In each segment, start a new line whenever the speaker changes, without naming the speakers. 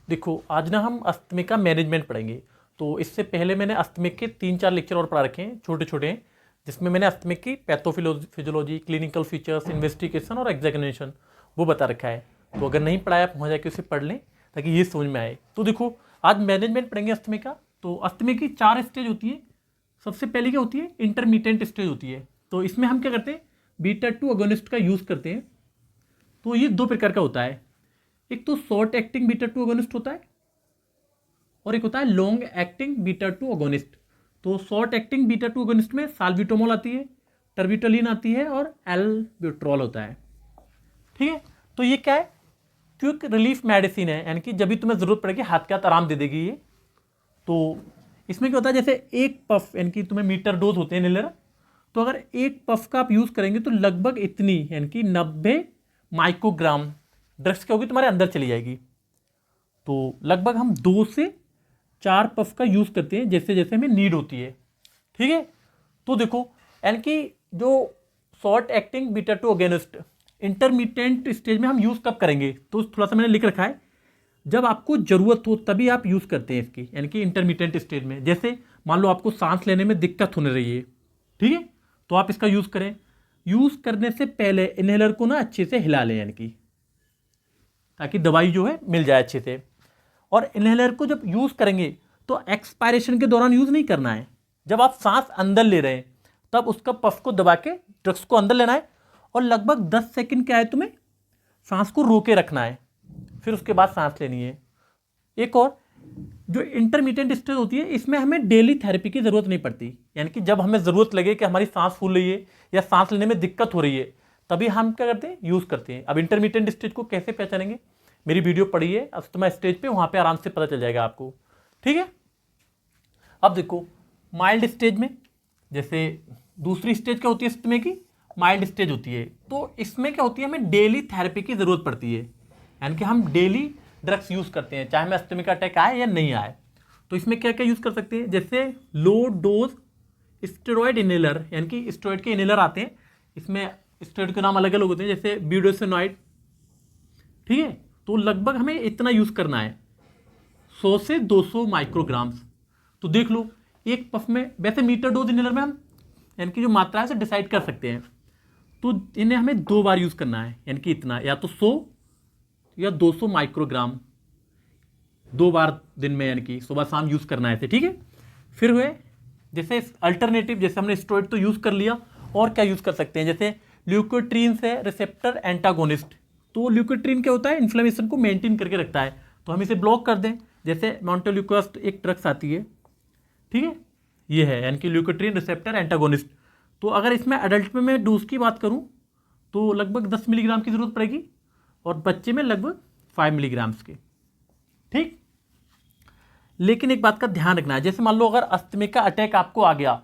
देखो आज ना हम अस्थमे का मैनेजमेंट पढ़ेंगे। तो इससे पहले मैंने अस्थमे के 3-4 लेक्चर और पढ़ा रखे हैं छोटे छोटे हैं, जिसमें मैंने अस्थमे की पैथोफिजियोलॉजी, क्लिनिकल फीचर्स, इन्वेस्टिगेशन और एग्जामिनेशन वो बता रखा है। तो अगर नहीं पढ़ाया आप वहाँ जाके उसे पढ़ लें ताकि ये समझ में आए। तो देखो आज मैनेजमेंट पढ़ेंगे अस्थमे का। तो अस्थमे की 4 स्टेज होती है। सबसे पहले क्या होती है, इंटरमीडिएट स्टेज होती है। तो इसमें हम क्या करते हैं, बीटा 2 अगोनिस्ट का यूज़ करते हैं। तो ये 2 प्रकार का होता है, एक तो शॉर्ट एक्टिंग बीटा 2 अगोनिस्ट होता है और एक होता है लॉन्ग एक्टिंग बीटा 2 अगोनिस्ट। तो शॉर्ट एक्टिंग बीटा 2 अगोनिस्ट में साल्बिटोमोल आती है, टर्बिटोलिन आती है और एल्ब्यूट्रॉल होता है। ठीक है, तो ये क्या है, क्विक रिलीफ मेडिसिन है, यानी कि जब भी तुम्हें जरूरत पड़ेगी हाथ के हाथ आराम दे देगी ये। तो इसमें क्या होता है, जैसे एक पफ यानी कि तुम्हें मीटर डोज होते हैं इनहेलर, तो अगर एक पफ का आप यूज़ करेंगे तो लगभग इतनी यानी कि 90 माइक्रोग्राम ड्रग्स क्या होगी तुम्हारे अंदर चली जाएगी। तो लगभग हम 2 से 4 पफ का यूज़ करते हैं जैसे जैसे हमें नीड होती है। ठीक है, तो देखो यानी कि जो short acting beta 2 अगेनिस्ट intermediate stage में हम यूज़ कब करेंगे, तो थोड़ा सा मैंने लिख रखा है, जब आपको ज़रूरत हो तभी आप यूज़ करते हैं इसकी, यानी कि इंटरमीडिएट स्टेज में। जैसे मान लो आपको सांस लेने में दिक्कत होने रही है, ठीक है, तो आप इसका यूज़ करें। यूज़ करने से पहले इनहेलर को ना अच्छे से हिला लें, यानी कि ताकि दवाई जो है मिल जाए अच्छे से। और इनहेलर को जब यूज़ करेंगे तो एक्सपायरेशन के दौरान यूज़ नहीं करना है। जब आप सांस अंदर ले रहे हैं तब उसका पफ को दबा के ड्रग्स को अंदर लेना है और लगभग 10 सेकंड क्या है तुम्हें सांस को रोके रखना है, फिर उसके बाद सांस लेनी है। एक और जो इंटरमीडिएट स्टेज होती है, इसमें हमें डेली थेरेपी की ज़रूरत नहीं पड़ती, यानी कि जब हमें ज़रूरत लगे कि हमारी सांस फूल रही है या सांस लेने में दिक्कत हो रही है तभी हम क्या करते हैं, यूज़ करते हैं। अब इंटरमीडिएट स्टेज को कैसे पहचानेंगे, मेरी वीडियो पढ़िए अस्थमा स्टेज पे, वहाँ पे आराम से पता चल जाएगा आपको। ठीक है, अब देखो माइल्ड स्टेज में, जैसे दूसरी स्टेज क्या होती है अस्थमा की, माइल्ड स्टेज होती है। तो इसमें क्या होती है, हमें डेली थेरेपी की ज़रूरत पड़ती है, यानी कि हम डेली ड्रग्स यूज़ करते हैं चाहे हमें अस्थमा का अटैक आए या नहीं आए। तो इसमें क्या क्या यूज़ कर सकते हैं, जैसे लो डोज स्टेरॉयड इनहेलर, यानी कि स्टेरॉयड के इनहेलर आते हैं। इसमें स्टेरॉयड के नाम अलग अलग होते हैं, जैसे ब्यूडेसिनॉइड। ठीक है, तो लगभग हमें इतना यूज़ करना है, 100 से 200 माइक्रोग्राम्स। तो देख लो एक पफ में, वैसे मीटर डोज इनहेलर में हम यानी कि जो मात्रा है उसे डिसाइड कर सकते हैं। तो इन्हें हमें 2 बार यूज़ करना है, यानी कि इतना, या तो 100 या 200 माइक्रोग्राम 2 बार दिन में, यानी कि सुबह शाम यूज़ करना है इसे। ठीक है, फिर हुए जैसे अल्टरनेटिव, जैसे हमने स्टेरॉइड तो यूज़ कर लिया, और क्या यूज़ कर सकते हैं, जैसे ल्यूकोट्रीन से रिसेप्टर एंटागोनिस्ट। तो ल्यूकोट्रीन क्या होता है, इन्फ्लेमेशन को मेंटेन करके रखता है, तो हम इसे ब्लॉक कर दें। जैसे मोंटेल्यूकोस्ट एक ड्रग्स आती है, ठीक है, ये है यानी कि ल्यूकोट्रीन रिसेप्टर एंटागोनिस्ट। तो अगर इसमें अडल्ट में मैं डोज की बात करूं तो लगभग 10 मिलीग्राम की ज़रूरत पड़ेगी और बच्चे में लगभग 5 मिलीग्राम्स की। ठीक, लेकिन एक बात का ध्यान रखना है, जैसे मान लो अगर अस्थमा का अटैक आपको आ गया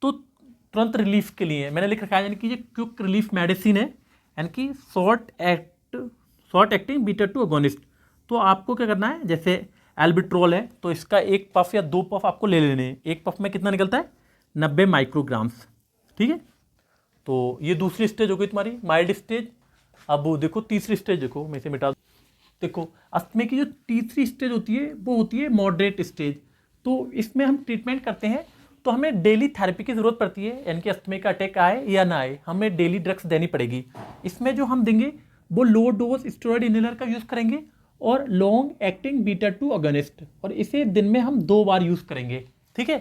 तो तुरंत रिलीफ के लिए मैंने लिख रखा है, यानी कि ये क्विक रिलीफ मेडिसिन है, यानी कि शॉर्ट एक्टिंग बीटा 2 अगोनिस्ट। तो आपको क्या करना है, जैसे एल्बिट्रॉल है तो इसका एक पफ या 2 पफ आपको ले लेने हैं। एक पफ में कितना निकलता है, 90 माइक्रोग्राम्स। ठीक है, तो ये दूसरी स्टेज हो गई तुम्हारी माइल्ड स्टेज। अब वो देखो तीसरी स्टेज, देखो मैं इसे मिटा दूं। देखो अस्थमा की जो तीसरी स्टेज होती है वो होती है मॉडरेट स्टेज। तो इसमें हम ट्रीटमेंट करते हैं, तो हमें डेली थेरेपी की ज़रूरत पड़ती है, यानी कि अस्थमा का अटैक आए या ना आए हमें डेली ड्रग्स देनी पड़ेगी। इसमें जो हम देंगे वो लो डोज स्टेरॉयड इनहेलर का यूज़ करेंगे और लॉन्ग एक्टिंग बीटा 2 अगोनिस्ट, और इसे दिन में हम 2 बार यूज़ करेंगे। ठीक है,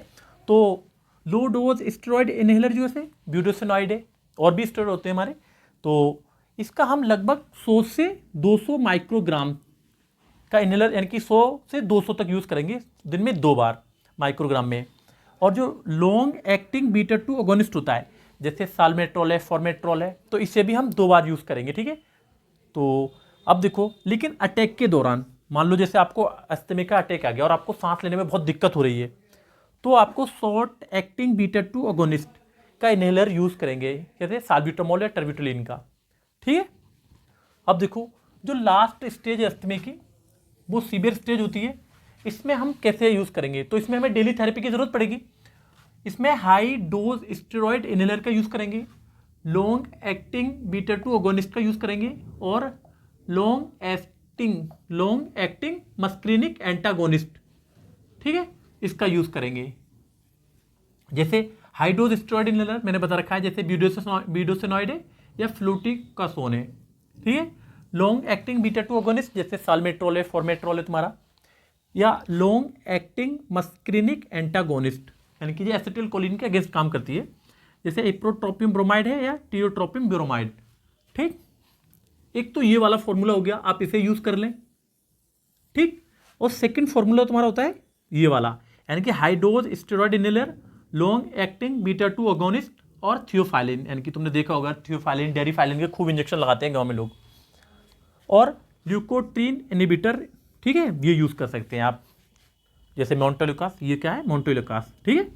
तो लो डोज स्टेरॉयड इनहेलर जो है ब्यूडेसिनॉइड है, और भी स्टेरॉयड होते हैं हमारे, तो इसका हम लगभग 100 से 200 माइक्रोग्राम का इनहेलर, यानी कि 100 से 200 तक यूज़ करेंगे दिन में 2 बार माइक्रोग्राम में। और जो लॉन्ग एक्टिंग बीटा 2 अगोनिस्ट होता है, जैसे साल्मेट्रॉल है, फॉर्मेट्रॉल है, तो इसे भी हम 2 बार यूज़ करेंगे। ठीक है, तो अब देखो, लेकिन अटैक के दौरान मान लो जैसे आपको अस्थमा का अटैक आ गया और आपको सांस लेने में बहुत दिक्कत हो रही है, तो आपको शॉर्ट एक्टिंग बीटा 2 अगोनिस्ट का इनहेलर यूज़ करेंगे, जैसे साल्बिटोमोल या टर्बिटोलिन का। ठीक है, अब देखो जो लास्ट स्टेज है अस्थमा की, वो सीवियर स्टेज होती है। इसमें हम कैसे यूज़ करेंगे, तो इसमें हमें डेली थेरेपी की ज़रूरत पड़ेगी। इसमें हाई डोज स्टेरॉयड इनहेलर का यूज़ करेंगे, लॉन्ग एक्टिंग बीटा 2 अगोनिस्ट का यूज़ करेंगे और लॉन्ग एक्टिंग मस्क्रीनिक एंटागोनिस्ट, ठीक है, इसका यूज करेंगे। जैसे हाई डोज स्टेरॉइड इनहेलर मैंने बता रखा है, जैसे ब्यूडोसिनॉइड है या फ्लूटिकासोन है, ठीक है। लॉन्ग एक्टिंग बीटा 2 अगोनिस्ट जैसे साल्मेट्रोल है, फॉर्मेट्रोल है तुम्हारा, या लॉन्ग एक्टिंग मस्क्रीनिक एंटागोनिस्ट यानी कि जो एसिटिल कोलिन के अगेंस्ट काम करती है, जैसे इप्रोट्रोपियम ब्रोमाइड है या टियोट्रोपियम ब्रोमाइड, ठीक। एक तो ये वाला फॉर्मूला हो गया, आप इसे यूज कर लें, ठीक। और सेकंड फॉर्मूला तुम्हारा होता है ये वाला, यानी कि high dose steroid inhaler, long acting beta 2 agonist और थियोफाइलिन, यानी कि तुमने देखा होगा थियोफाइलिन डेरिफाइलिन के खूब इंजेक्शन लगाते हैं गांव में लोग, और ल्यूकोट्रीन इनहिबिटर, ठीक है, ये यूज कर सकते हैं आप, जैसे मोंटेलुकास, ये क्या है मोंटेलुकास, ठीक है।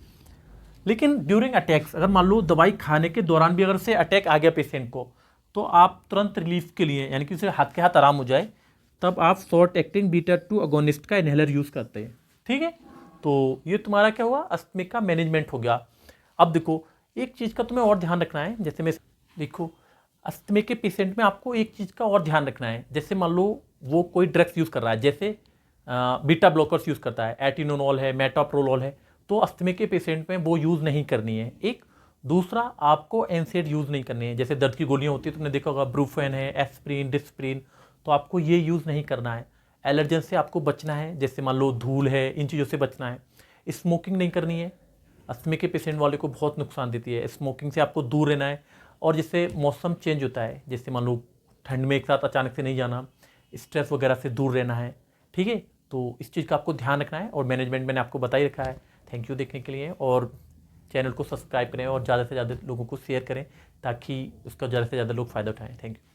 लेकिन ड्यूरिंग अटैक्स, अगर मान लो दवाई खाने के दौरान भी अगर से अटैक आ गया पेशेंट को, तो आप तुरंत रिलीफ के लिए, यानी कि उसे हाथ के हाथ आराम हो जाए, तब आप शॉर्ट एक्टिंग बीटा 2 अगोनिस्ट का इनहेलर यूज करते हैं, ठीक है। तो ये तुम्हारा क्या हुआ, अस्थमा का मैनेजमेंट हो गया। अब देखो एक चीज़ का तुम्हें और ध्यान रखना है, जैसे मैं देखो अस्थमा के पेशेंट में आपको एक चीज़ का और ध्यान रखना है, जैसे मान लो वो कोई ड्रग्स यूज़ कर रहा है, जैसे बीटा ब्लॉकर्स यूज़ करता है, एटिनोनॉल है, मेटाप्रोलोल है, तो अस्थमा के पेशेंट में वो यूज़ नहीं करनी है। एक दूसरा, आपको एनसेड यूज़ नहीं करनी है, जैसे दर्द की गोलियाँ होती है, तुमने देखा होगा ब्रूफेन है, एस्प्रिन, डिस्प्रिन, तो आपको ये यूज़ नहीं करना है। एलर्जन से आपको बचना है, जैसे मान लो धूल है, इन चीज़ों से बचना है। स्मोकिंग नहीं करनी है, अस्थमा के पेशेंट वाले को बहुत नुकसान देती है, स्मोकिंग से आपको दूर रहना है। और जैसे मौसम चेंज होता है, जैसे मान लो ठंड में एक साथ अचानक से नहीं जाना, स्ट्रेस वगैरह से दूर रहना है, ठीक है। तो इस चीज़ का आपको ध्यान रखना है, और मैनेजमेंट मैंने आपको बता ही रखा है। थैंक यू देखने के लिए, और चैनल को सब्सक्राइब करें और ज़्यादा से ज़्यादा लोगों को शेयर करें, ताकि उसका ज़्यादा से ज़्यादा लोग फ़ायदा उठाएं। Thank you.